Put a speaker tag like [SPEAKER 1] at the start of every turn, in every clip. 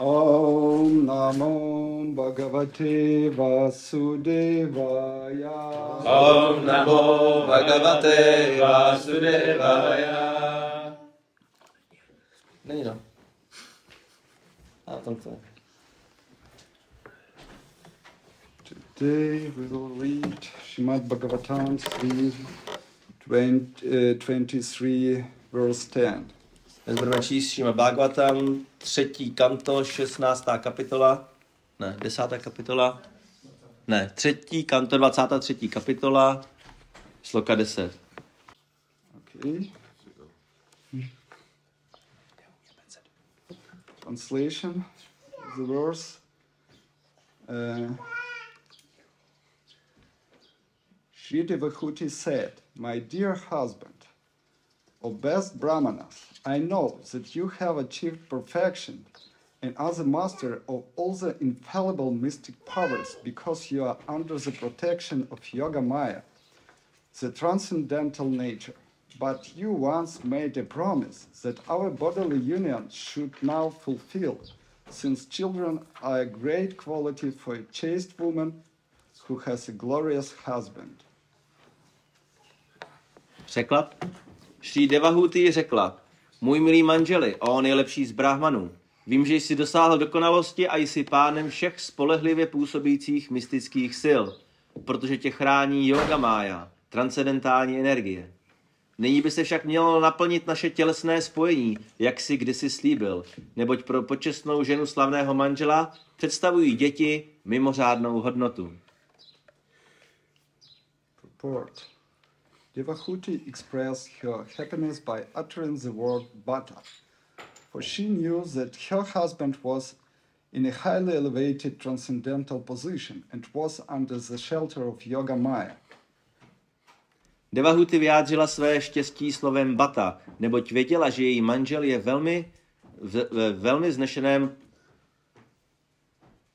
[SPEAKER 1] Om Namo Bhagavate Vasudevaya.
[SPEAKER 2] Om Namo Bhagavate Vasudevaya. Není no. A tam to je.
[SPEAKER 1] Today we will read Srimad Bhagavatam 23 verse 10.
[SPEAKER 2] Dnes budeme číst Srimad Bhagavatam, 3. kanto, 16. kapitola, ne, 10. kapitola, ne, 3. kanto, 23. kapitola, sloka 10.
[SPEAKER 1] Okay. Translation of the verse. Shri Devahuti said, "My dear husband, O best Brahmanas, I know that you have achieved perfection and are the master of all the infallible mystic powers because you are under the protection of Yoga Maya, the transcendental nature. But you once made a promise that our bodily union should now fulfill, since children are a great quality for a chaste woman who has a glorious husband."
[SPEAKER 2] Překlad. Šrí Devahuti řekla, můj milý manželi, o nejlepší z brahmanů, vím, že jsi dosáhl dokonalosti a jsi pánem všech spolehlivě působících mystických sil, protože tě chrání Yoga Maya, transcendentální energie. Nyní by se však mělo naplnit naše tělesné spojení, jak si kdysi slíbil, neboť pro počestnou ženu slavného manžela představují děti mimořádnou hodnotu.
[SPEAKER 1] Purport. Devahuti expressed her happiness by uttering the word bhata, for she knew that her husband was in a highly elevated transcendental position and was under the shelter of Yoga Maya.
[SPEAKER 2] Devahuti vyjádřila své štěstí slovem bata, neboť věděla, že její manžel je velmi vznešeném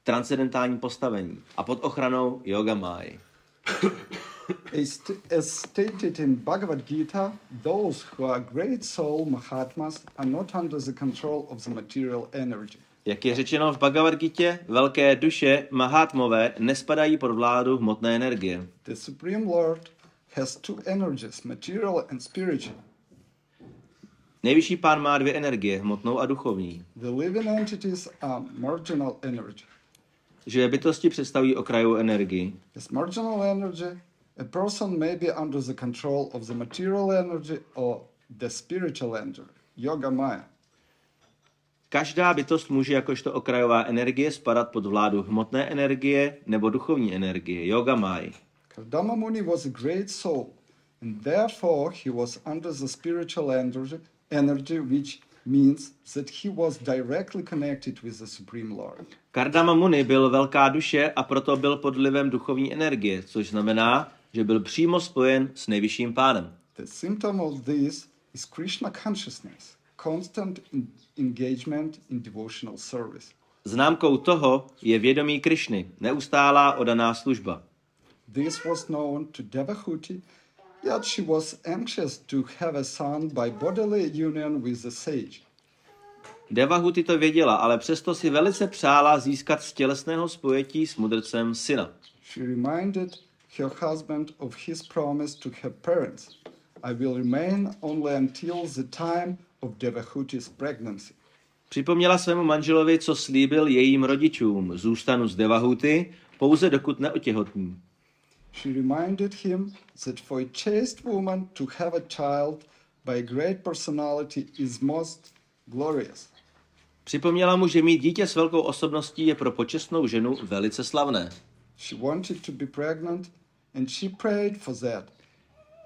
[SPEAKER 2] transcendentálním postavení a pod ochranou Yoga Máji.
[SPEAKER 1] As stated in Bhagavad Gita, those who are great soul Mahatmas are not under the control of the material energy.
[SPEAKER 2] Jak je řečeno v Bhagavad Gitě, velké duše Mahátmové nespadají pod vládu hmotné energie.
[SPEAKER 1] The Supreme Lord has two energies, material and spiritual.
[SPEAKER 2] Nejvyšší pán má dvě energie, hmotnou a duchovní.
[SPEAKER 1] The living entities are marginal energy.
[SPEAKER 2] Živé bytosti představují okrajovou energii.
[SPEAKER 1] As marginal energy, a person may be under the control of the material energy or the spiritual energy, Yoga Maya.
[SPEAKER 2] Každá bytost může jakožto okrajová energie spadat pod vládu hmotné energie nebo duchovní energie, Yoga Maya.
[SPEAKER 1] Kardama Muni was a great soul, and therefore he was under the spiritual energy, which means that he was directly connected with the Supreme Lord.
[SPEAKER 2] Kardama Muni byl velká duše a proto byl pod vlivem duchovní energie, což znamená, že byl přímo spojen s nejvyšším pánem.
[SPEAKER 1] The symptom of this is Krishna consciousness, constant engagement in devotional service.
[SPEAKER 2] Známkou toho je vědomí Krišny, neustálá oddaná služba.
[SPEAKER 1] This was known to Devahuti, yet she was anxious to have a son by bodily union with the sage.
[SPEAKER 2] Devahuti to věděla, ale přesto si velice přála získat z tělesného spojetí s mudrcem syna.
[SPEAKER 1] She reminded her husband of his promise to her parents. I will remain only until the time of Devahuti's pregnancy.
[SPEAKER 2] Připomněla svému manželovi, co slíbil jejím rodičům. Zůstanu s Devahuti, pouze dokud neotěhotní.
[SPEAKER 1] She reminded him that for a chaste woman to have a child by a great personality is most glorious.
[SPEAKER 2] Připomněla mu, že mít dítě s velkou osobností je pro počestnou ženu velice slavné.
[SPEAKER 1] She wanted to be pregnant and she prayed for that.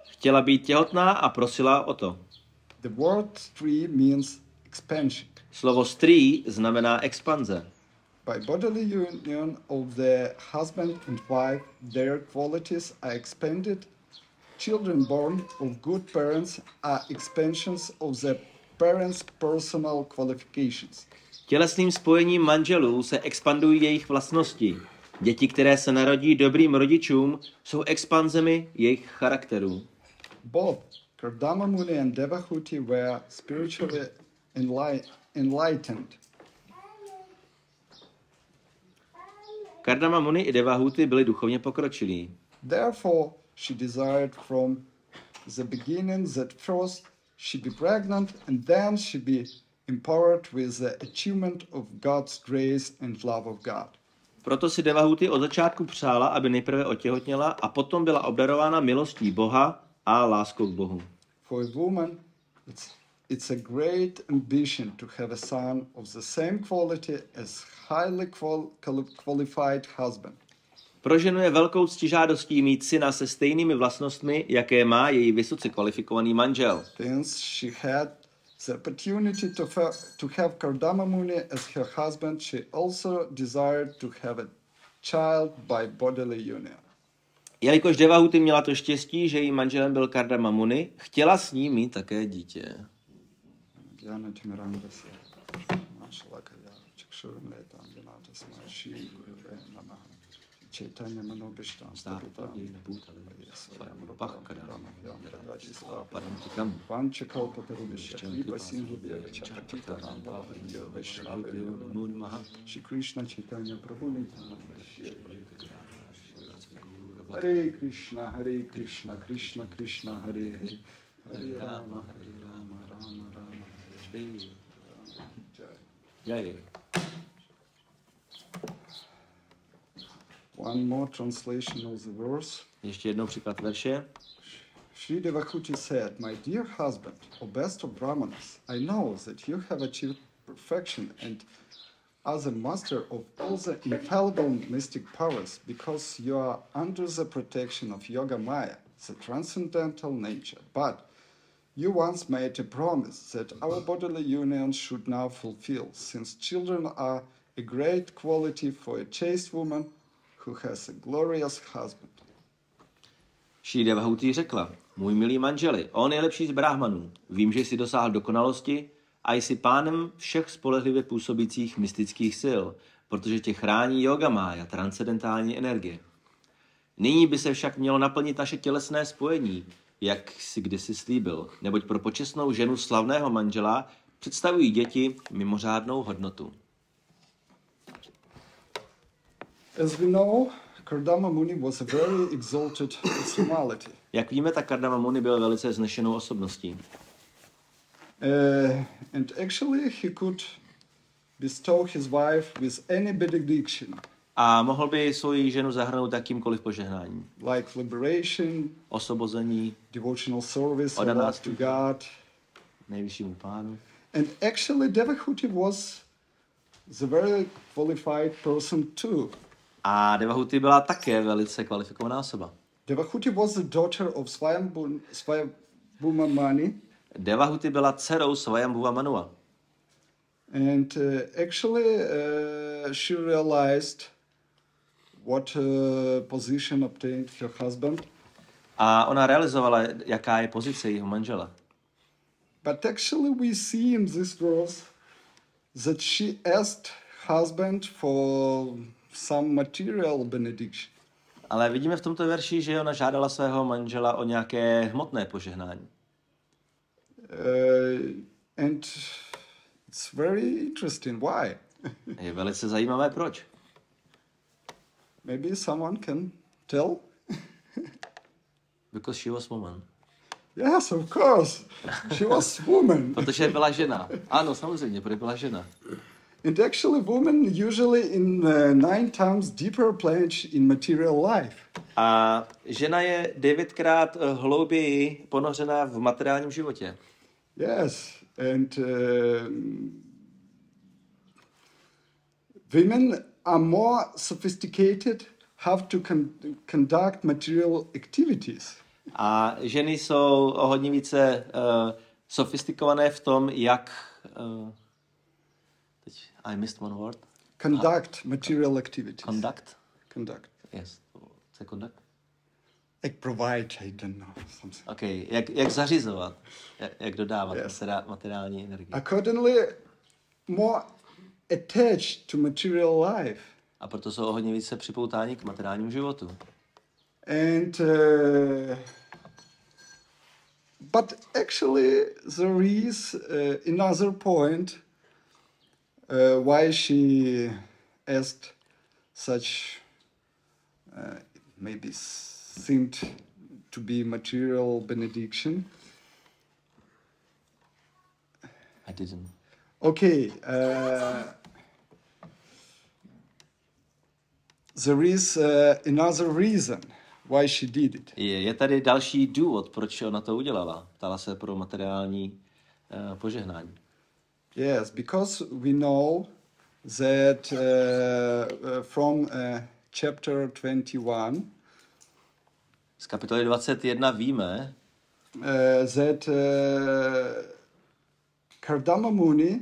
[SPEAKER 2] Chtěla být těhotná a prosila o to.
[SPEAKER 1] The word stri means expansion.
[SPEAKER 2] Slovo strý znamená expanze.
[SPEAKER 1] By bodily union of the husband and wife, their qualities are expanded. Children born of good parents are expansions of the parents' personal qualifications.
[SPEAKER 2] Tělesným spojením manželů se expandují jejich vlastnosti. Děti, které se narodí dobrým rodičům, jsou expanzemi jejich charakterů.
[SPEAKER 1] Both Kardama Muni and Devahuti were spiritually enlightened.
[SPEAKER 2] Kardama Muni i Devahuti byli duchovně pokročilí.
[SPEAKER 1] Therefore, she desired from the beginning that first she be pregnant and then she be empowered with the achievement of God's grace and love of God.
[SPEAKER 2] Proto si Devahuti od začátku přála, aby nejprve otěhotněla a potom byla obdarována milostí Boha a láskou k Bohu.
[SPEAKER 1] For a woman, it's a great ambition to have a son of the same quality as highly qualified husband.
[SPEAKER 2] Pro ženu je velkou ctižádostí mít syna se stejnými vlastnostmi, jaké má její vysoce kvalifikovaný manžel.
[SPEAKER 1] Since she had the opportunity to have Kardama Muni as her husband, she also desired to have a child by bodily union.
[SPEAKER 2] Jelikož Devahuti měla to štěstí, že jejím manželem byl Kardama Muni, chtěla s ním mít také dítě.
[SPEAKER 1] Hare Krishna, Krishna Krishna, Hare Hare, Hare Rama, Rama Rama,
[SPEAKER 2] Jai.
[SPEAKER 1] One more translation of the verse.
[SPEAKER 2] Ještě jednou příklad verše.
[SPEAKER 1] Shri Devahuti said, "My dear husband, O best of Brahmanas, I know that you have achieved perfection and are the master of all the infallible mystic powers, because you are under the protection of Yoga Maya, the transcendental nature. But you once made a promise that our bodily union should now fulfill, since children are a great quality for a chaste woman who has a glorious husband."
[SPEAKER 2] Šri Devahuti řekla, můj milý manželi, o nejlepší z brahmanů, vím, že jsi dosáhl dokonalosti a jsi pánem všech spolehlivě působících mystických sil, protože tě chrání Yoga Maya, transcendentální energie. Nyní by se však mělo naplnit naše tělesné spojení, jak si kdysi slíbil, neboť pro počestnou ženu slavného manžela představují děti mimořádnou hodnotu.
[SPEAKER 1] As we know, Kardama Muni was a very exalted personality.
[SPEAKER 2] Jak víme, tak Kardama Muni byl velice vznešenou osobností.
[SPEAKER 1] And actually he could bestow his wife with any benediction.
[SPEAKER 2] A mohl by svoji ženu zahrnout jakýmkoliv požehnáním.
[SPEAKER 1] Like liberation,
[SPEAKER 2] osvobození,
[SPEAKER 1] devotional service,
[SPEAKER 2] love
[SPEAKER 1] to God,
[SPEAKER 2] nejvyššímu pánu.
[SPEAKER 1] And actually Devahuti was the very qualified person too.
[SPEAKER 2] A Devahuti byla také velice kvalifikovaná osoba.
[SPEAKER 1] Devahuti was the daughter of Swayambhuva Mani.
[SPEAKER 2] Devahuti byla dcerou Swayambhuva Manua.
[SPEAKER 1] And actually she realized what position obtained her husband.
[SPEAKER 2] A ona realizovala, jaká je pozice jeho manžela.
[SPEAKER 1] But actually we see in this verse that she asked husband for some material benediction.
[SPEAKER 2] Ale vidíme v tomto verši, že ona žádala svého manžela o nějaké hmotné požehnání.
[SPEAKER 1] And it's very interesting. Why?
[SPEAKER 2] Je velice zajímavé, proč.
[SPEAKER 1] Maybe someone can tell?
[SPEAKER 2] Because she was woman.
[SPEAKER 1] Yes, of course. She was woman.
[SPEAKER 2] Protože byla žena. Ano, samozřejmě, protože byla žena.
[SPEAKER 1] And actually women usually in 9 times deeper plunge in material life.
[SPEAKER 2] A žena je 9krát hlouběji ponořená v materiálním životě.
[SPEAKER 1] Yes, and women are more sophisticated how to conduct material activities.
[SPEAKER 2] A ženy jsou o hodně více sofistikované v tom, jak... teď I missed one word.
[SPEAKER 1] Conduct material activities.
[SPEAKER 2] Conduct?
[SPEAKER 1] Conduct.
[SPEAKER 2] Yes. Co je conduct?
[SPEAKER 1] Like provide, I don't know. Something.
[SPEAKER 2] Okay. Jak zařizovat, jak dodávat
[SPEAKER 1] Yes.
[SPEAKER 2] materiální energii.
[SPEAKER 1] Accordingly, more attached to material life.
[SPEAKER 2] A proto jsou o hodně více připoutáni k materiálnímu životu.
[SPEAKER 1] And but actually there is another point why she asked such maybe seemed to be material benediction.
[SPEAKER 2] I didn't.
[SPEAKER 1] Okay, there is another reason why she did it.
[SPEAKER 2] Je tady další důvod, proč ona to udělala. Ptala se pro materiální požehnání.
[SPEAKER 1] Yes, because we know that from chapter 21,
[SPEAKER 2] Z kapitoly 21 víme,
[SPEAKER 1] that Kardama Muni,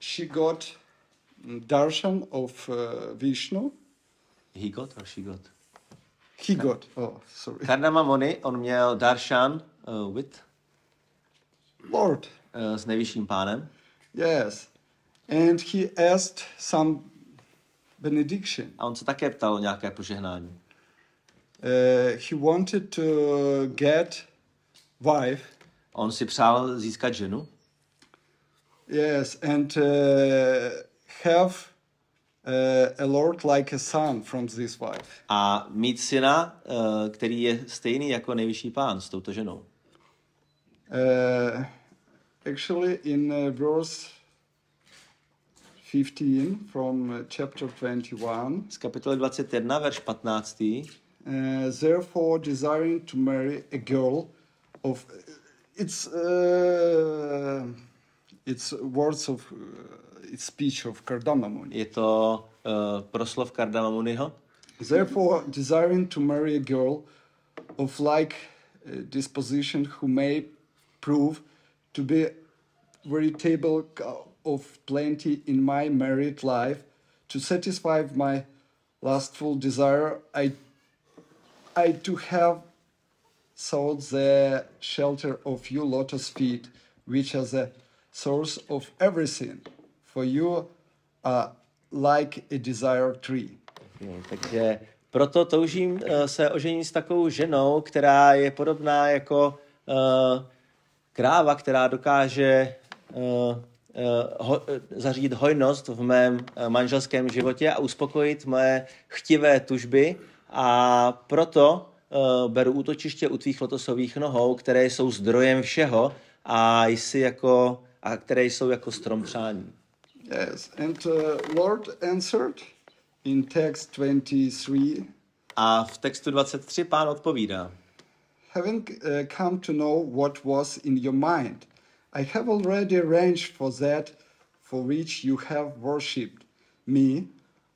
[SPEAKER 1] she got darshan of Vishnu.
[SPEAKER 2] he got or she got?
[SPEAKER 1] He got, oh, sorry.
[SPEAKER 2] Kardama Muni, on měl darshan with
[SPEAKER 1] Lord.
[SPEAKER 2] s nejvyšším pánem.
[SPEAKER 1] Yes. And he asked some benediction.
[SPEAKER 2] A on se také ptal o nějaké požehnání.
[SPEAKER 1] He wanted to get wife.
[SPEAKER 2] On si přál získat ženu.
[SPEAKER 1] Yes, and have a lord like a son from this wife.
[SPEAKER 2] A mít syna, který je stejný jako nejvyšší pán s touto ženou.
[SPEAKER 1] Actually, in verse 15 from chapter 21,
[SPEAKER 2] Z kapitoly 21, verš 15.
[SPEAKER 1] therefore desiring to marry a girl of it's words of it's speech of Kardama Muni.
[SPEAKER 2] Je to proslov Kardama Muniho.
[SPEAKER 1] Therefore desiring to marry a girl of like disposition who may prove to be veritable of plenty in my married life, to satisfy my lustful desire, I to have sought the shelter of your lotus feet, which are the source of everything. For you are like a desire tree.
[SPEAKER 2] Takže proto toužím se oženit s takovou ženou, která je podobná jako kráva, která dokáže zařídit hojnost v mém manželském životě a uspokojit moje chtivé tužby. A proto beru útočiště u tvých lotosových nohou, které jsou zdrojem všeho a které jsou jako strom přání.
[SPEAKER 1] Yes, and Lord answered in text 23.
[SPEAKER 2] A v textu 23 pán odpovídá.
[SPEAKER 1] Having come to know what was in your mind, I have already arranged for that for which you have worshipped me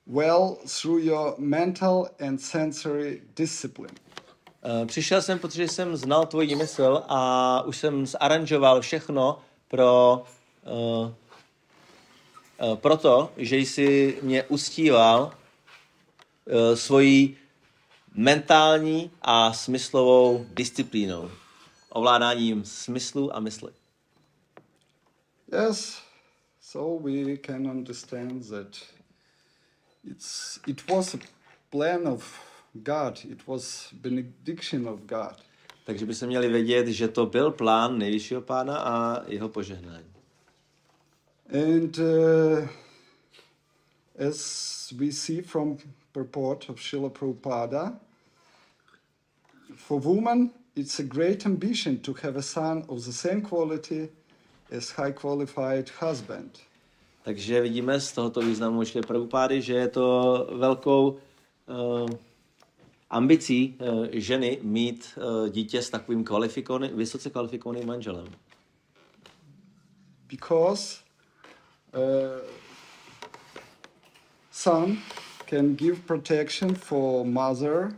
[SPEAKER 1] well through your mental and sensory discipline.
[SPEAKER 2] Přišel jsem, protože jsem znal tvoji mysl a už jsem zaranžoval všechno proto, že jsi mě uctíval svojí mentální a smyslovou disciplínou, ovládáním smyslu a mysli.
[SPEAKER 1] Yes, so we can understand that it was a plan of God, it was benediction of God.
[SPEAKER 2] Takže by se měli vědět, že to byl plán nejvyššího pána a jeho požehnání.
[SPEAKER 1] And as we see from purport of Srila Prabhupada, for woman it's a great ambition to have a son of the same quality as high qualified husband.
[SPEAKER 2] Takže vidíme z tohoto významu Šrily Prabhupády, že je to velkou ambicí ženy mít dítě s takovým vysoce kvalifikovaným manželem.
[SPEAKER 1] Because son can give protection for mother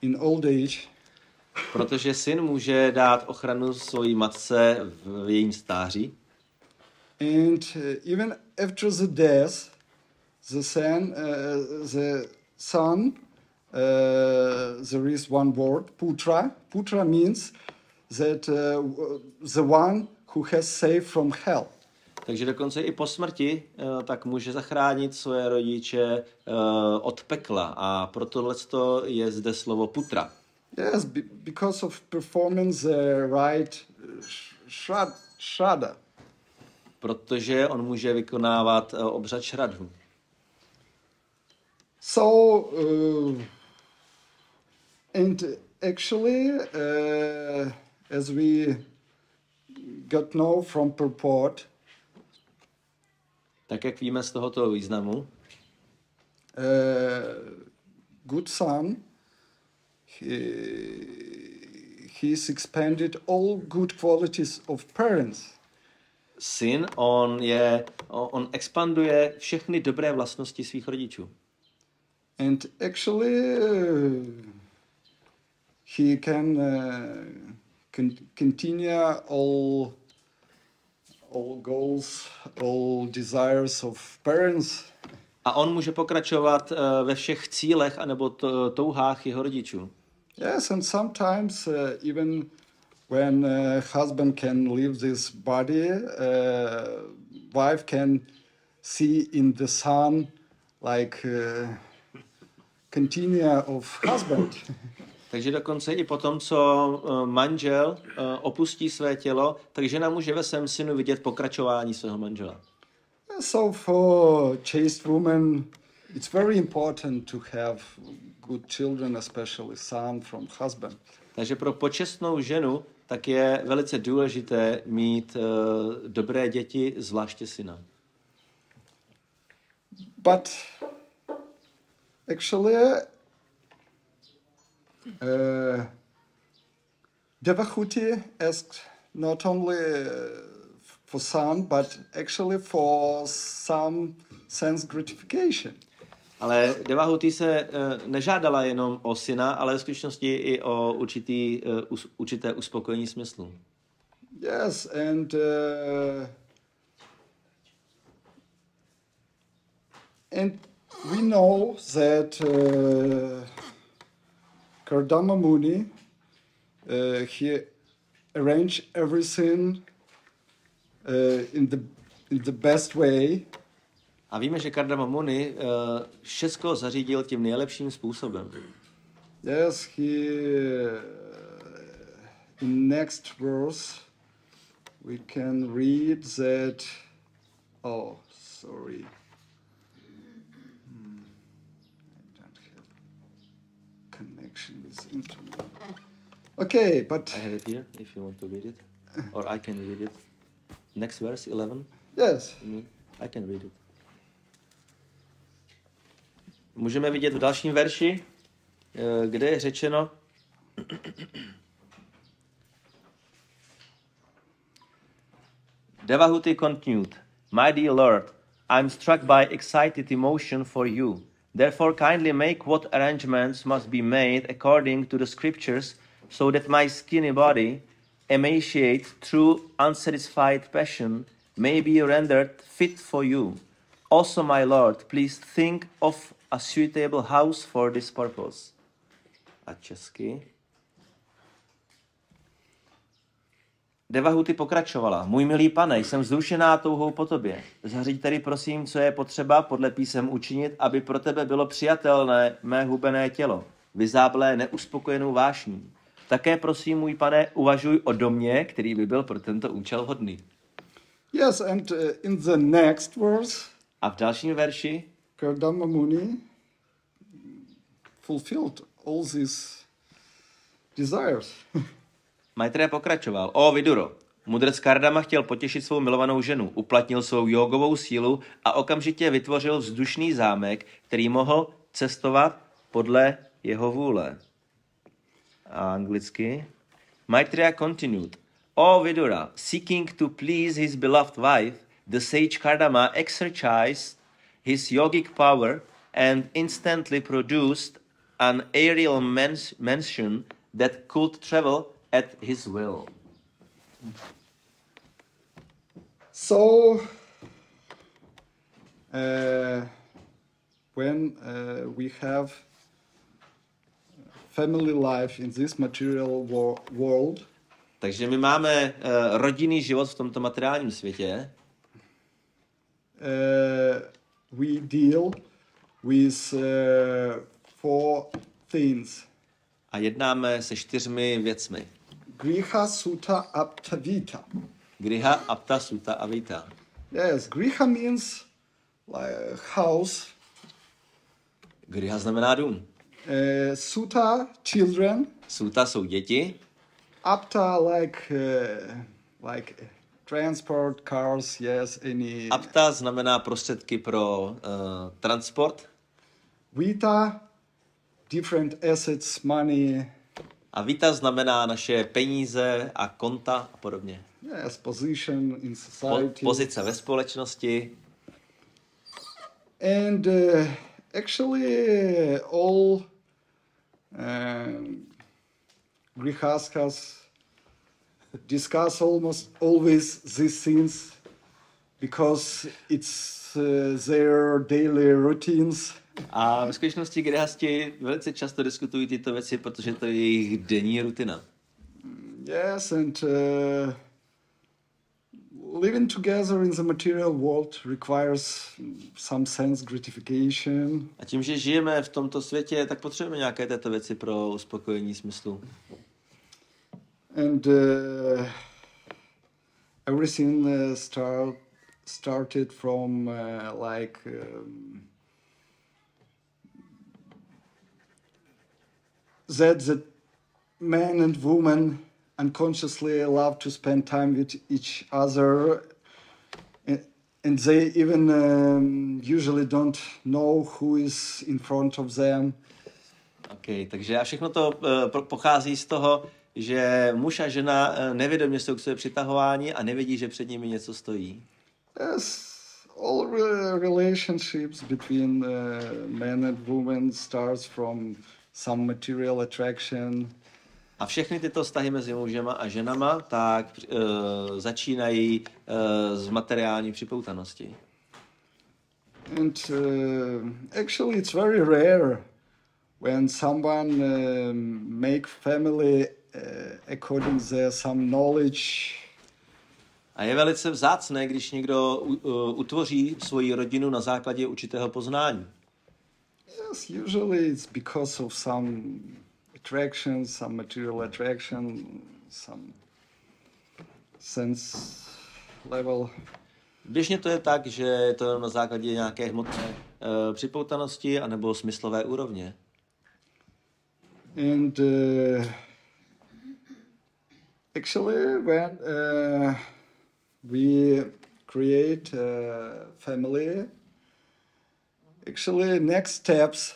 [SPEAKER 1] in old age.
[SPEAKER 2] Protože syn může dát ochranu svojí matce v jejím stáří.
[SPEAKER 1] And even after the death, the son, there is one word, putra. Putra means that the one who has saved from hell.
[SPEAKER 2] Takže dokonce i po smrti tak může zachránit svoje rodiče od pekla. A pro tohleto je zde slovo putra.
[SPEAKER 1] Yes, because of performance the right shraddha.
[SPEAKER 2] protože on může vykonávat obřad šradhu.
[SPEAKER 1] So, and actually, as we got know from purport,
[SPEAKER 2] Tak jak víme z tohoto významu,
[SPEAKER 1] good son, he's expanded all good qualities of parents.
[SPEAKER 2] syn, on expanduje všechny dobré vlastnosti svých rodičů.
[SPEAKER 1] And actually, he can continue all goals, all desires of parents.
[SPEAKER 2] A on může pokračovat ve všech cílech anebo touhách jeho rodičů.
[SPEAKER 1] Yes, and sometimes even when husband can leave this body, wife can see in the son like continue of husband.
[SPEAKER 2] Takže dokonce i potom, co manžel opustí své tělo, tak žena může ve svém synu vidět pokračování svého manžela.
[SPEAKER 1] So for chaste women, it's very important to have good children, especially son from husband.
[SPEAKER 2] Takže pro počestnou ženu tak je velice důležité mít dobré děti, zvláště syna.
[SPEAKER 1] But actually, Devahuti asked not only for son, but actually for some sense gratification.
[SPEAKER 2] Ale Devahuti se nežádala jenom o syna, ale v skutečnosti i o určité uspokojení smyslu.
[SPEAKER 1] Yes, and we know that Kardama Muni, he arranged everything in the best way.
[SPEAKER 2] A víme, že Kardama Muni všechno zařídil tím nejlepším způsobem.
[SPEAKER 1] Yes, he in next verse we can read that. Oh, sorry. I don't have connection with internet. Okay, but
[SPEAKER 2] I have it here, if you want to read it. Or I can read it. Next verse, 11.
[SPEAKER 1] yes.
[SPEAKER 2] I can read it. Můžeme vidět v dalším verši, kde je řečeno Devahuti continued, My dear Lord, I'm struck by excited emotion for you. Therefore kindly make what arrangements must be made according to the scriptures, so that my skinny body, emaciate through unsatisfied passion, may be rendered fit for you. Also, my Lord, please think of a suitable house for this purpose. A česky. Devahuti pokračovala. Můj milý pane, jsem vzrušená touhou po tobě. Zařiď tedy prosím, co je potřeba podle písem učinit, aby pro tebe bylo přijatelné mé hubené tělo, vyzáblé neuspokojenou vášní. Také prosím, můj pane, uvažuj o domě, který by byl pro tento účel hodný.
[SPEAKER 1] Yes, and in the next verse,
[SPEAKER 2] A v dalším verši
[SPEAKER 1] Kardama Muni fulfilled all these desires.
[SPEAKER 2] Maitreya pokračoval. O Viduro, mudrc Kardama chtěl potěšit svou milovanou ženu, uplatnil svou jogovou sílu a okamžitě vytvořil vzdušný zámek, který mohl cestovat podle jeho vůle. A anglicky. Maitreya continued. O Vidura, seeking to please his beloved wife, the sage Kardama exercised his yogic power and instantly produced an aerial mansion that could travel at his will.
[SPEAKER 1] So, when we have family life in this material world,
[SPEAKER 2] Takže my máme rodinný život v tomto materiálním světě.
[SPEAKER 1] We deal with 4 things.
[SPEAKER 2] A jednáme se 4 věcmi.
[SPEAKER 1] Griha, Sutta, Apta, Vita.
[SPEAKER 2] Griha, Apta, Sutta a Vita.
[SPEAKER 1] Yes, griha means like house.
[SPEAKER 2] Griha znamená dům.
[SPEAKER 1] Sutta, children.
[SPEAKER 2] Suta jsou děti.
[SPEAKER 1] Apta, like transport, cars, yes, any.
[SPEAKER 2] Apta znamená prostředky pro transport.
[SPEAKER 1] Vita, different assets, money.
[SPEAKER 2] A vita znamená naše peníze a konta a podobně.
[SPEAKER 1] Yes, position in society.
[SPEAKER 2] Pozice ve společnosti.
[SPEAKER 1] And actually all grihasthas discuss almost always these things because it's their daily routines.
[SPEAKER 2] A v skutečnosti grihasti velice často diskutují tyto věci, protože to je jejich denní rutina.
[SPEAKER 1] Yes, and living together in the material world requires some sense gratification.
[SPEAKER 2] A tím, že žijeme v tomto světě, tak potřebujeme nějaké této věci pro uspokojení smyslu.
[SPEAKER 1] And everything started from that men and women unconsciously love to spend time with each other, and they even usually don't know who is in front of them.
[SPEAKER 2] Okay, takže a všechno to pochází z toho, že muž a žena nevědomě jsou k sobě přitahováni a nevědí, že před nimi něco stojí.
[SPEAKER 1] Yes, all relationships between men and women starts from some material attraction.
[SPEAKER 2] A všechny tyto vztahy mezi mužema a ženama tak začínají z materiální připoutanosti.
[SPEAKER 1] And actually it's very rare when someone make family according to some knowledge.
[SPEAKER 2] A je velice vzácné, když někdo utvoří svoji rodinu na základě určitého poznání.
[SPEAKER 1] Yes, usually it's because of some attraction, some material attraction, some sense level. Běžně
[SPEAKER 2] to je tak, že je to na základě nějaké hmotné připoutanosti anebo smyslové úrovně.
[SPEAKER 1] And actually when we create a family, actually next steps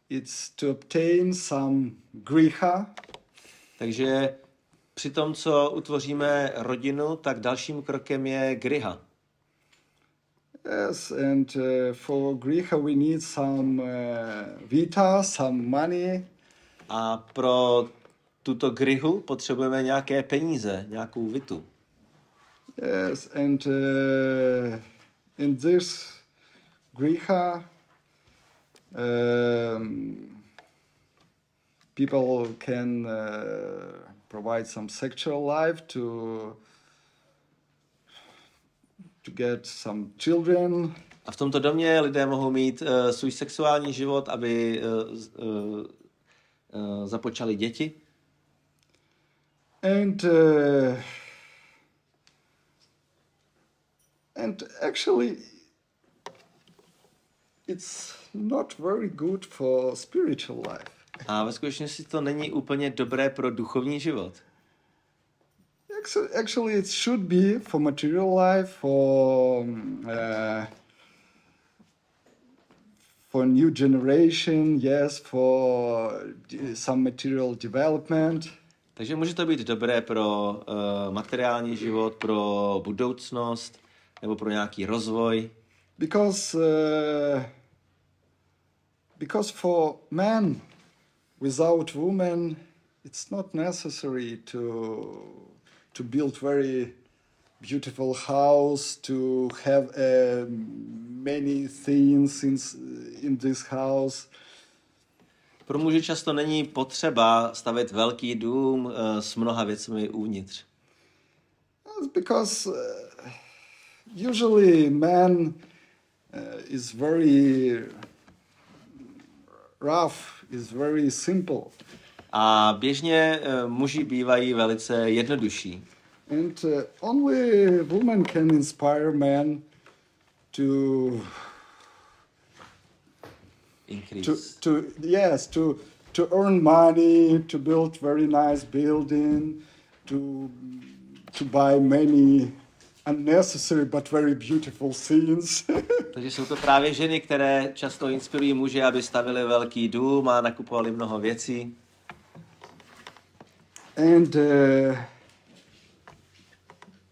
[SPEAKER 1] it's to obtain some griha.
[SPEAKER 2] Takže při tom, co utvoříme rodinu, tak dalším krokem je griha.
[SPEAKER 1] Yes, and for griha we need some vita, some money.
[SPEAKER 2] A pro tuto grihu potřebujeme nějaké peníze, nějakou vitu.
[SPEAKER 1] Yes, and in this griha people can provide some sexual life to get some children.
[SPEAKER 2] A v tomto domě lidé mohou mít svůj sexuální život, aby započali děti.
[SPEAKER 1] And actually it's not very good for spiritual life.
[SPEAKER 2] A ve skutečnosti to není úplně dobré pro duchovní život.
[SPEAKER 1] Actually it should be for material life, for new generation, yes, for some material development.
[SPEAKER 2] Takže může to být dobré pro materiální život, pro budoucnost nebo pro nějaký rozvoj.
[SPEAKER 1] Because for men without women it's not necessary to build very beautiful house, to have many things in this house.
[SPEAKER 2] Pro muže často není potřeba stavět velký dům s mnoha věcmi uvnitř.
[SPEAKER 1] Because usually man is very rough, is very simple.
[SPEAKER 2] A běžně muži bývají velice jednodušší.
[SPEAKER 1] And only women can inspire men to
[SPEAKER 2] Increase.
[SPEAKER 1] to earn money, to build very nice building, to buy many unnecessary but very beautiful scenes.
[SPEAKER 2] Takže jsou to právě ženy, které často inspirují muže, aby stavili velký dům a nakupovali mnoho věcí.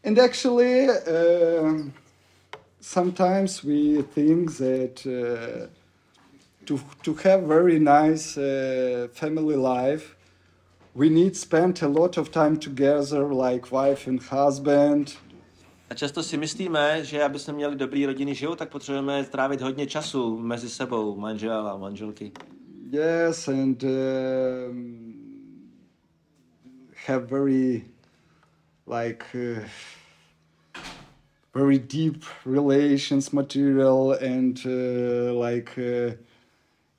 [SPEAKER 1] And actually, sometimes we think that to have very nice family life, we need spend a lot of time together, like wife and husband.
[SPEAKER 2] A často si myslíme, že aby jsme měli dobrý rodinný život, tak potřebujeme trávit hodně času mezi sebou, manžel a manželky.
[SPEAKER 1] Yes, and have very very deep relations, material, and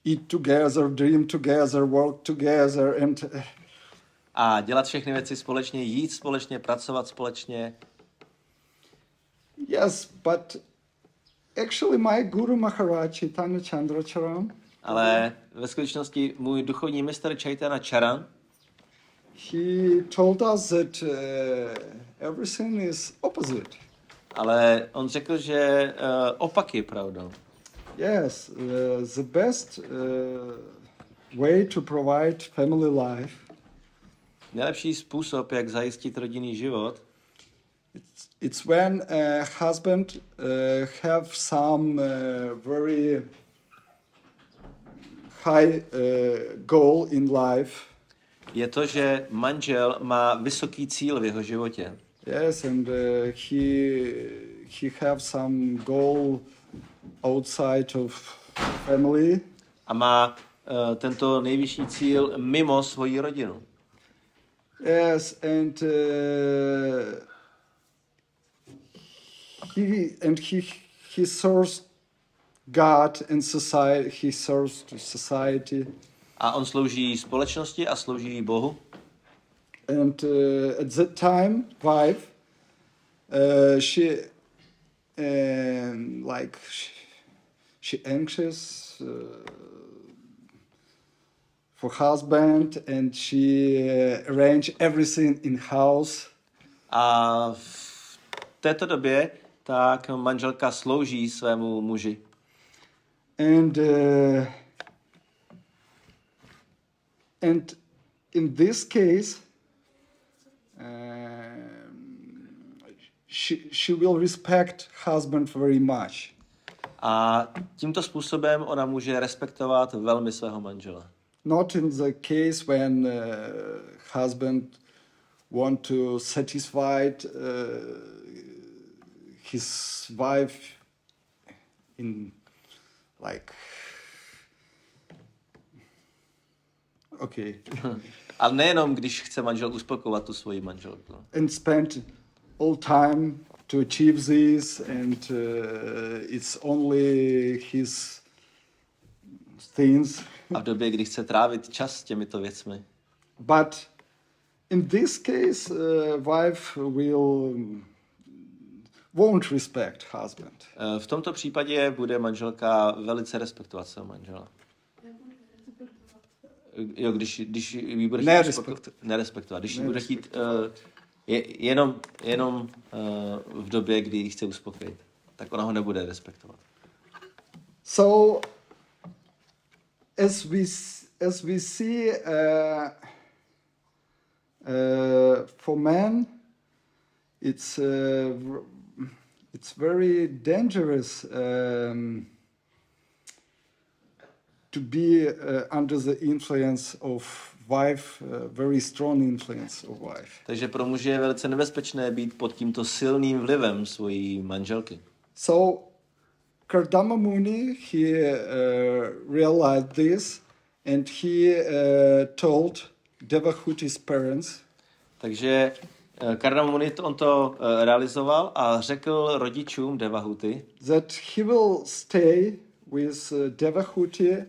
[SPEAKER 1] eat together, dream together, work together, and
[SPEAKER 2] a dělat všechny věci společně, jít společně, pracovat společně.
[SPEAKER 1] Yes, but actually my Guru Maharaj Chaitanya Chandracharan,
[SPEAKER 2] ale ve skutečnosti můj duchovní mistr Chaitanya Charan,
[SPEAKER 1] he told us that everything is opposite.
[SPEAKER 2] Ale on řekl, že opak je pravdou.
[SPEAKER 1] Yes, the best way to provide family life.
[SPEAKER 2] Nejlepší způsob, jak zajistit rodinný život,
[SPEAKER 1] it's when a husband have some very high goal in life.
[SPEAKER 2] Je to, že manžel má vysoký cíl v jeho životě.
[SPEAKER 1] Yes, and he have some goal outside of family.
[SPEAKER 2] A má tento nejvyšší cíl mimo svoji rodinu.
[SPEAKER 1] Yes, and he serves God and society. He serves to society.
[SPEAKER 2] A on slouží společnosti a slouží Bohu.
[SPEAKER 1] And at that time, wife, she anxious for husband, and she arrange everything in house.
[SPEAKER 2] A v této době tak manželka slouží svému muži.
[SPEAKER 1] And in this case, she will respect husband very much.
[SPEAKER 2] A tímto způsobem ona může respektovat velmi svého manžela.
[SPEAKER 1] Not in the case when husband want to satisfy his wife in okay.
[SPEAKER 2] Ale nejenom, když chce manžel uspokovat tu svoji manželku.
[SPEAKER 1] And spend all time to achieve this, and it's only his things.
[SPEAKER 2] A v době, kdy chce trávit čas s těmito věcmi.
[SPEAKER 1] But in this case, wife won't respect husband.
[SPEAKER 2] V tomto případě bude manželka velice respektovat svého manžela. Jo, když ji bude nerespektovat. Když ji bude chtít jenom v době, kdy ji chce uspokojit, tak ona ho nebude respektovat.
[SPEAKER 1] So, as we see, for men, it's very dangerous to be under the influence of wife, very strong influence of wife.
[SPEAKER 2] Takže pro muže je velice nebezpečné být pod tímto silným vlivem svojí manželky.
[SPEAKER 1] So Kardama Muni, he realized this, and he told Devahuti's parents. Takže
[SPEAKER 2] Kardama Muni on to realizoval a řekl rodičům Devahuty,
[SPEAKER 1] that he will stay with Devahuti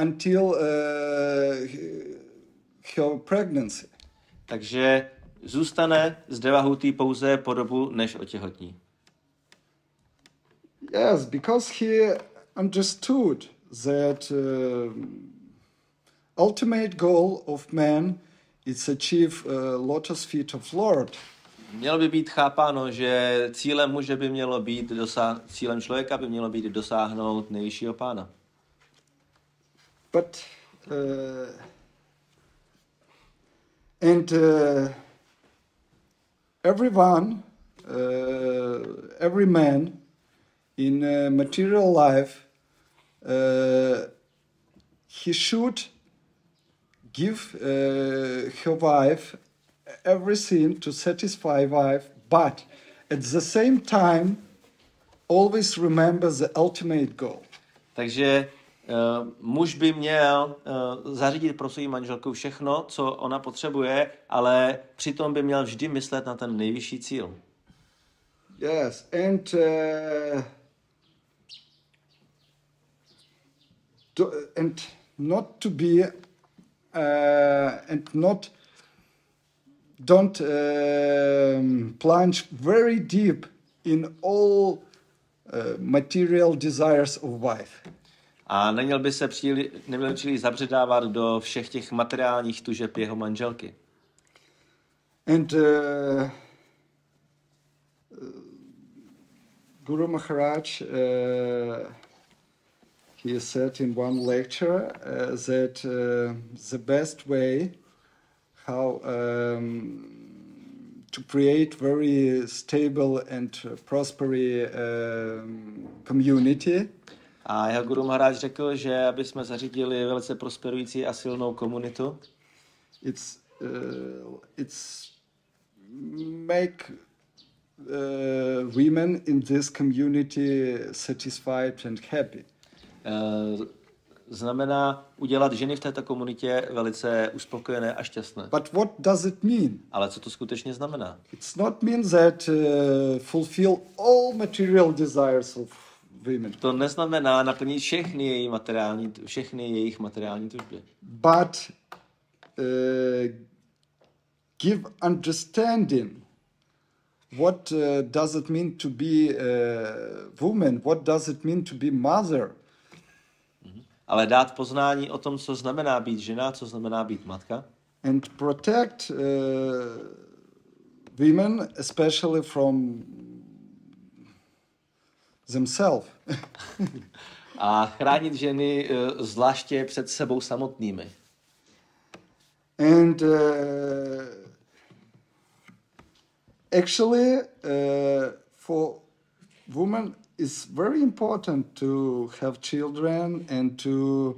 [SPEAKER 1] until her pregnancy.
[SPEAKER 2] Takže zůstane z Devahutí pouze po dobu, než otěhotní.
[SPEAKER 1] Yes, because he understood that ultimate goal of man is achieve lotus feet of Lord.
[SPEAKER 2] Mělo by být chápáno, že cílem muže by mělo být cílem člověka by mělo být dosáhnout nejvyššího pána.
[SPEAKER 1] But everyone, every man in material life, he should give her wife everything to satisfy wife, but at the same time always remember the ultimate goal.
[SPEAKER 2] Takže muž by měl zařídit pro svou manželku všechno, co ona potřebuje, ale přitom by měl vždy myslet na ten nejvyšší cíl.
[SPEAKER 1] Yes, and not to be and not don't plunge very deep in all material desires of wife.
[SPEAKER 2] A neměl by příliš zabředávat do všech těch materiálních tužeb jeho manželky.
[SPEAKER 1] And Guru Maharaj, he said in one lecture that the best way how to create very stable and prosperous community.
[SPEAKER 2] A jeho Guru Maharaj řekl, že aby jsme zařídili velice prosperující a silnou komunitu,
[SPEAKER 1] it's make women in this community satisfied and happy.
[SPEAKER 2] Znamená udělat ženy v této komunitě velice uspokojené a šťastné.
[SPEAKER 1] But what does it mean?
[SPEAKER 2] Ale co to skutečně znamená?
[SPEAKER 1] It's not mean that fulfill all material desires of women.
[SPEAKER 2] To neznamená naplnit všechny jejich materiální tužby.
[SPEAKER 1] But give understanding what does it mean to be woman, what does it mean to be mother.
[SPEAKER 2] Ale dát poznání o tom, co znamená být žena, co znamená být matka.
[SPEAKER 1] And protect women, especially from themselves.
[SPEAKER 2] A chránit ženy zvláště před sebou samotnými.
[SPEAKER 1] And actually, for women, it's very important to have children and to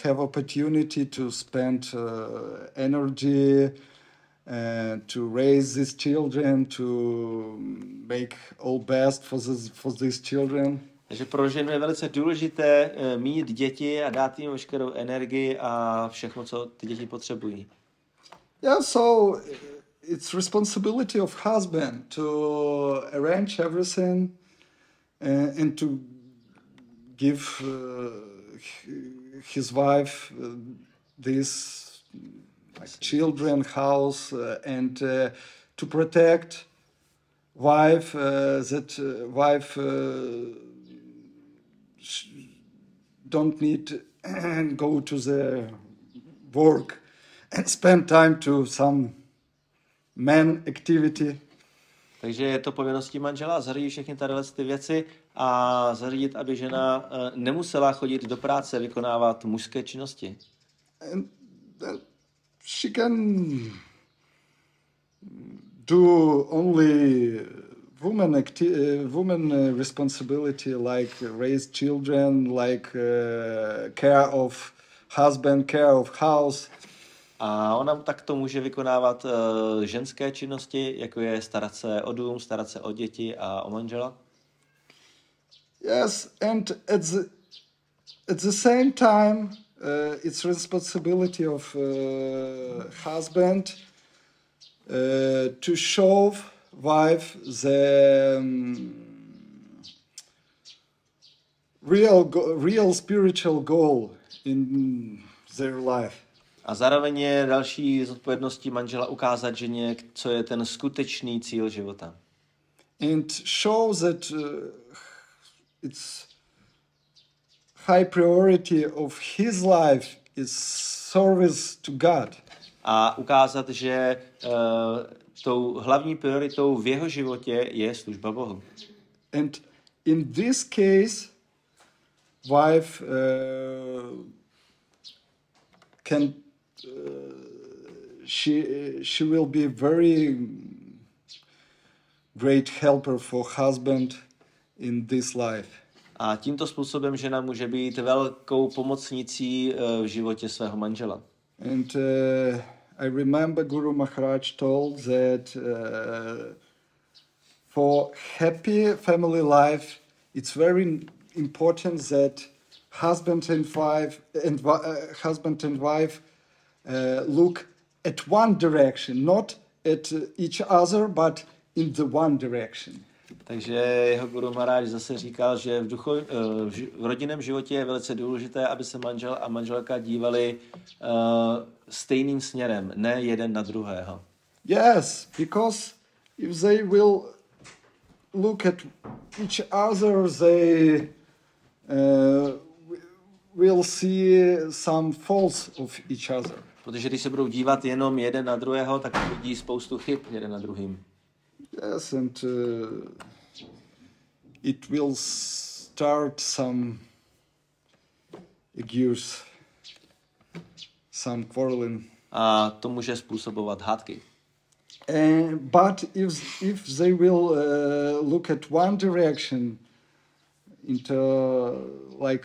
[SPEAKER 1] have opportunity to spend energy to raise these children, to make all best for these children.
[SPEAKER 2] Takže pro ženu je velice důležité mít děti a dát jim veškerou energii a všechno, co ty děti potřebují.
[SPEAKER 1] Yeah, so it's responsibility of husband to arrange everything and to give his wife this children, house, and to protect wife that wife don't need go to the work and spend time to some man activity.
[SPEAKER 2] Takže je to povinností manžela zařídit všechny ty věci a zařídit, aby žena nemusela chodit do práce, vykonávat mužské činnosti.
[SPEAKER 1] And she can do only woman responsibility, like raise children, like care of husband, care of house.
[SPEAKER 2] A ona takto může vykonávat ženské činnosti, jako je starat se o dům, starat se o děti a o manžela.
[SPEAKER 1] Yes, and at the same time, it's responsibility of husband to show wife the real spiritual goal in their life.
[SPEAKER 2] A zároveň je další zodpovědností manžela ukázat ženě, co je ten skutečný cíl života.
[SPEAKER 1] And show that it's high priority of his life is service to God.
[SPEAKER 2] A ukázat, že tou hlavní prioritou v jeho životě je služba Bohu.
[SPEAKER 1] And in this case, wife can she will be very great helper for husband in this life.
[SPEAKER 2] A tímto způsobem žena může být velkou pomocnicí v životě svého manžela.
[SPEAKER 1] And I remember Guru Maharaj told that for happy family life, it's very important that husband and wife look at one direction, not at each other, but in the one direction.
[SPEAKER 2] Takže jeho Guru Maharaj zase říkal, že v rodinném životě je velice důležité, aby se manžel a manželka dívali stejným směrem, ne jeden na druhého.
[SPEAKER 1] Yes, because if they will look at each other, they will see some faults of each other.
[SPEAKER 2] Protože když se budou dívat jenom jeden na druhého, tak vidí spoustu chyb jeden na druhým.
[SPEAKER 1] Yes, and it will start some argues, some quarreling.
[SPEAKER 2] A to může způsobovat hádky.
[SPEAKER 1] But if they will look at one direction,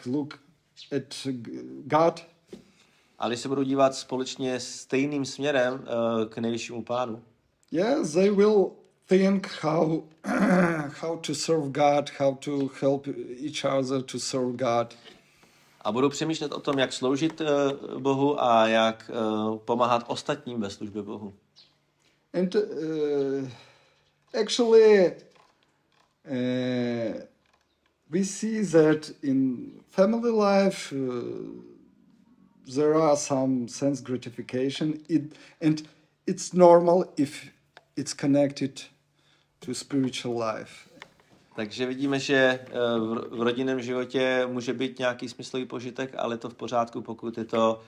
[SPEAKER 1] look at God.
[SPEAKER 2] A když se budou dívat společně stejným směrem k nejvyššímu Pánu.
[SPEAKER 1] Yes, they will think how to serve God, how to help each other to serve God.
[SPEAKER 2] A budou přemýšlet o tom, jak sloužit Bohu a jak pomáhat ostatním ve službě Bohu.
[SPEAKER 1] And actually, we see that in family life there are some sense gratification, and it's normal if it's connected to spiritual life.
[SPEAKER 2] Takže vidíme, že v rodinném životě může být nějaký smyslový požitek, ale je to v pořádku, pokud je to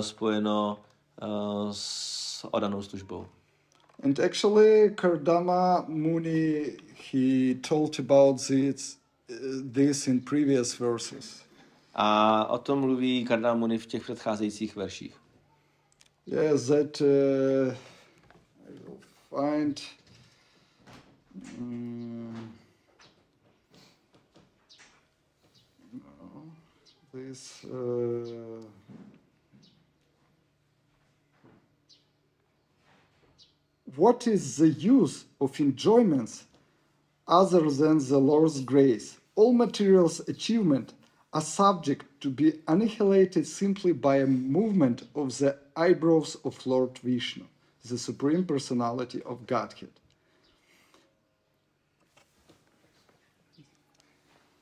[SPEAKER 2] spojeno s oddanou službou.
[SPEAKER 1] And actually, Kardama Muni, he told about this in previous verses.
[SPEAKER 2] A o tom mluví Kardama Muni v těch předcházejících verších.
[SPEAKER 1] Yes, that I will find. This. What is the use of enjoyments other than the Lord's grace? All materials achievement are subject to be annihilated simply by a movement of the eyebrows of Lord Vishnu, the Supreme Personality of Godhead.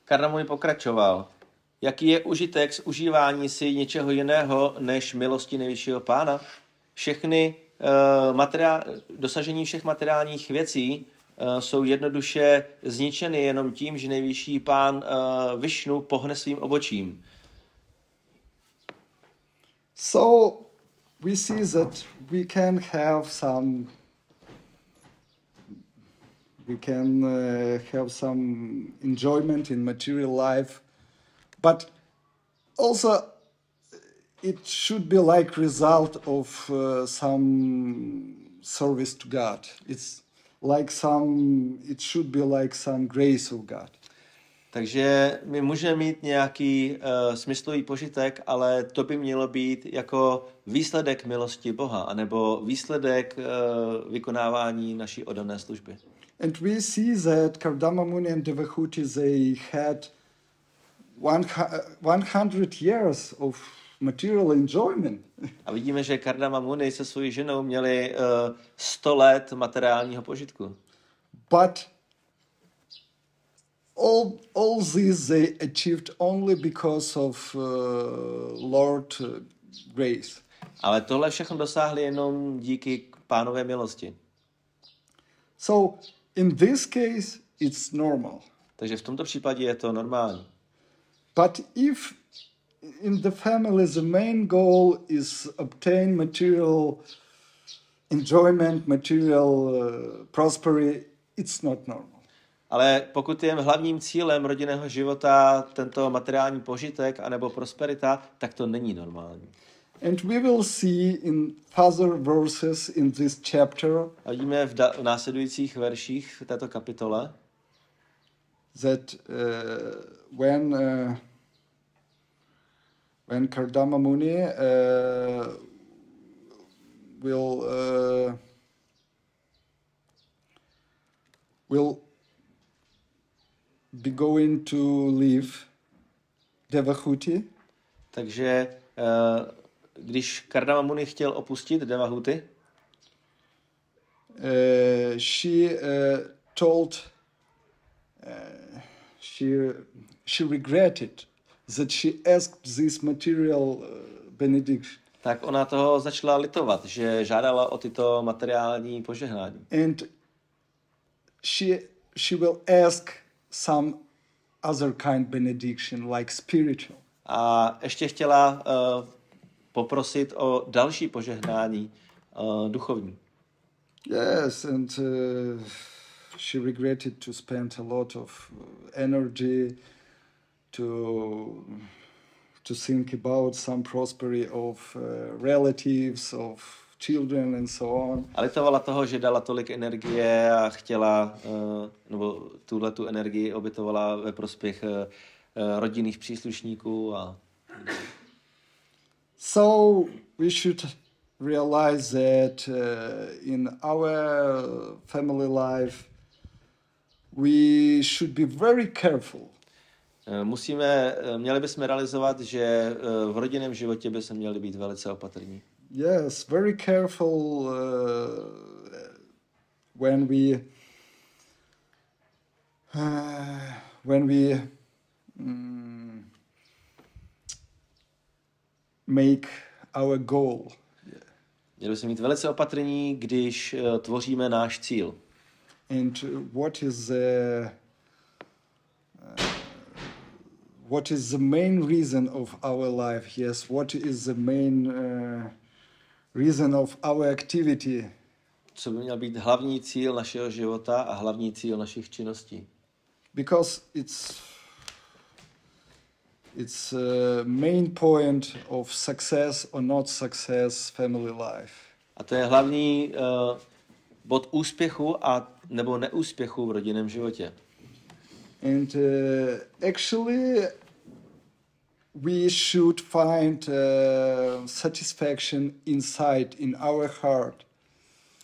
[SPEAKER 2] Kardama pokračoval. Jaký je užitek z užívání si něčeho jiného než milosti nejvyššího Pána? Dosažení všech materiálních věcí jsou jednoduše zničeny jenom tím, že nejvyšší Pán Višnu pohne svým obočím.
[SPEAKER 1] So we see that we can have some enjoyment in material life, but also it should be like result of some service to God. It should be like some grace of God.
[SPEAKER 2] Takže my můžeme mít nějaký smyslový požitek, ale to by mělo být jako výsledek milosti Boha, anebo výsledek vykonávání naší oddané služby.
[SPEAKER 1] And we see that Kardama Muni and Devahuti, they had 100 years of material enjoyment.
[SPEAKER 2] A vidíme, že Kardama Muni se svojí ženou měli 100 let materiálního požitku.
[SPEAKER 1] But all this they achieved only because of Lord grace.
[SPEAKER 2] Ale tohle všechno dosáhli jenom díky Pánové milosti.
[SPEAKER 1] So in this case, it's normal.
[SPEAKER 2] Takže v tomto případě je to normální.
[SPEAKER 1] But if in the family the main goal is obtain material enjoyment, material prosperity, it's not normal.
[SPEAKER 2] Ale pokud je hlavním cílem rodinného života tento materiální požitek anebo prosperita, tak to není normální.
[SPEAKER 1] And we will see in further verses in this chapter
[SPEAKER 2] A vidíme v následujících verších v této kapitole,
[SPEAKER 1] that when Kardama Muni will be going to leave Devahuti,
[SPEAKER 2] takže když Kardama Muni chtěl opustit Devahuti,
[SPEAKER 1] she told she regretted that she asked this material benediction.
[SPEAKER 2] Tak ona toho začala litovat, že žádala o tyto materiální požehnání.
[SPEAKER 1] And she will ask some other kind benediction, like spiritual.
[SPEAKER 2] A ještě chtěla poprosit o další požehnání duchovní.
[SPEAKER 1] Yes, and she regretted to spend a lot of energy to think about some prosperity of relatives, of children and so on.
[SPEAKER 2] A litovala toho, že dala tolik energie a chtěla, nebo tu energii obětovala ve prospěch rodinných příslušníků.
[SPEAKER 1] So we should realize that in our family life we should be very careful.
[SPEAKER 2] Měli bychom realizovat, že v rodinném životě by se měli být velice opatrní.
[SPEAKER 1] Yes, very careful when we make our goal.
[SPEAKER 2] Měli bychom být velice opatrní, když tvoříme náš cíl.
[SPEAKER 1] And what is the main reason of our life? Yes, what is the main reason of our activity?
[SPEAKER 2] Co by měl být hlavní cíl našeho života a hlavní cíl našich činností?
[SPEAKER 1] Because it's a main point of success or not success family life.
[SPEAKER 2] A to je hlavní bod úspěchu a nebo neúspěchu v rodinném životě.
[SPEAKER 1] And actually we should find satisfaction inside in our heart.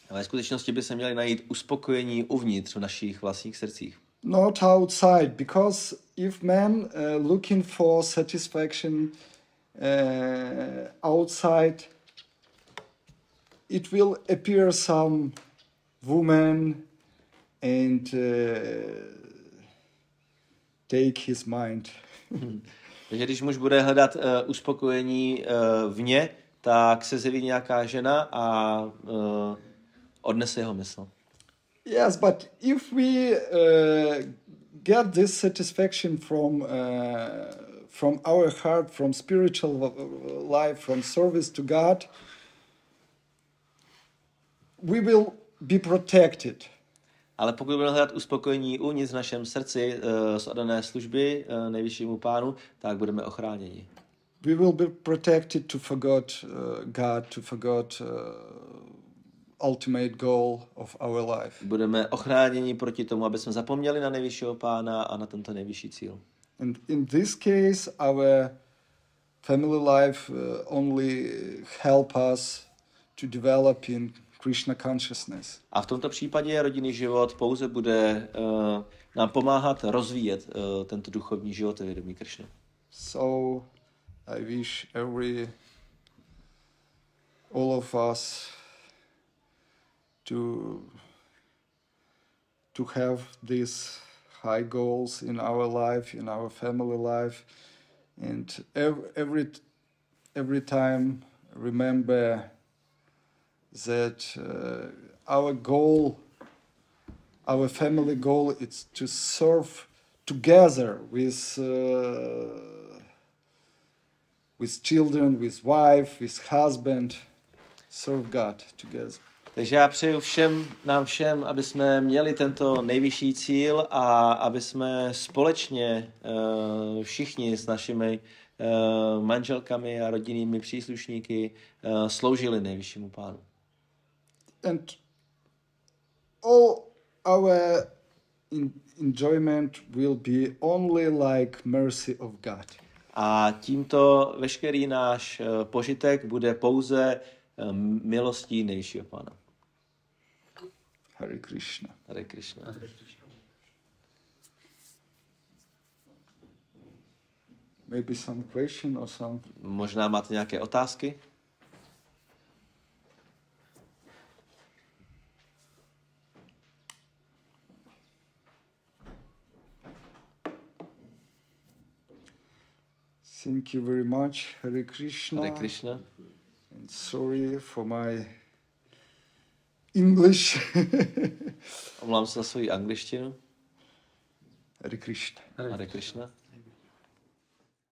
[SPEAKER 2] Ale v skutečnosti by se měli najít uspokojení uvnitř v našich vlastních srdcích.
[SPEAKER 1] Not outside, because if man looking for satisfaction outside, it will appear some woman and take his mind.
[SPEAKER 2] Takže když muž bude hledat uspokojení vně, tak se zjeví nějaká žena a odnese jeho mysl.
[SPEAKER 1] Yes, but if we get this satisfaction from our heart, from spiritual life, from service to God, we will be protected.
[SPEAKER 2] Ale pokud budeme hledat uspokojení uvnitř v našem srdci z oddané služby nejvyššímu Pánu, tak budeme ochráněni.
[SPEAKER 1] We will be protected to forget God, to forget ultimate goal of our life.
[SPEAKER 2] Budeme ochráněni proti tomu, aby jsme zapomněli na nejvyššího Pána a na tento nejvyšší cíl.
[SPEAKER 1] And in this case, our family life only help us to develop in Krishna consciousness.
[SPEAKER 2] A v tomto případě rodinný život pouze bude nám pomáhat rozvíjet tento duchovní život vědomí Krišny.
[SPEAKER 1] So I wish all of us to have these high goals in our life, in our family life, and every time remember that our goal, our family goal, is to serve together with children, with wife, with husband, serve God together.
[SPEAKER 2] Takže já přeju nám všem, aby jsme měli tento nejvyšší cíl a aby jsme společně všichni s našimi manželkami a rodinnými příslušníky sloužili nejvyššímu Pánu.
[SPEAKER 1] And all our enjoyment will be only like mercy of God.
[SPEAKER 2] A tímto veškerý náš požitek bude pouze milostí nejvyššího Pána.
[SPEAKER 1] Hare Krishna.
[SPEAKER 2] Hare Krishna.
[SPEAKER 1] Maybe some question or some...
[SPEAKER 2] Možná máte nějaké otázky?
[SPEAKER 1] Thank you very much, Hare Krishna.
[SPEAKER 2] Hare Krishna.
[SPEAKER 1] And sorry for my English.
[SPEAKER 2] Omlám se za svoji angličtinu.
[SPEAKER 1] Hare Krishna.
[SPEAKER 2] Hare Krishna.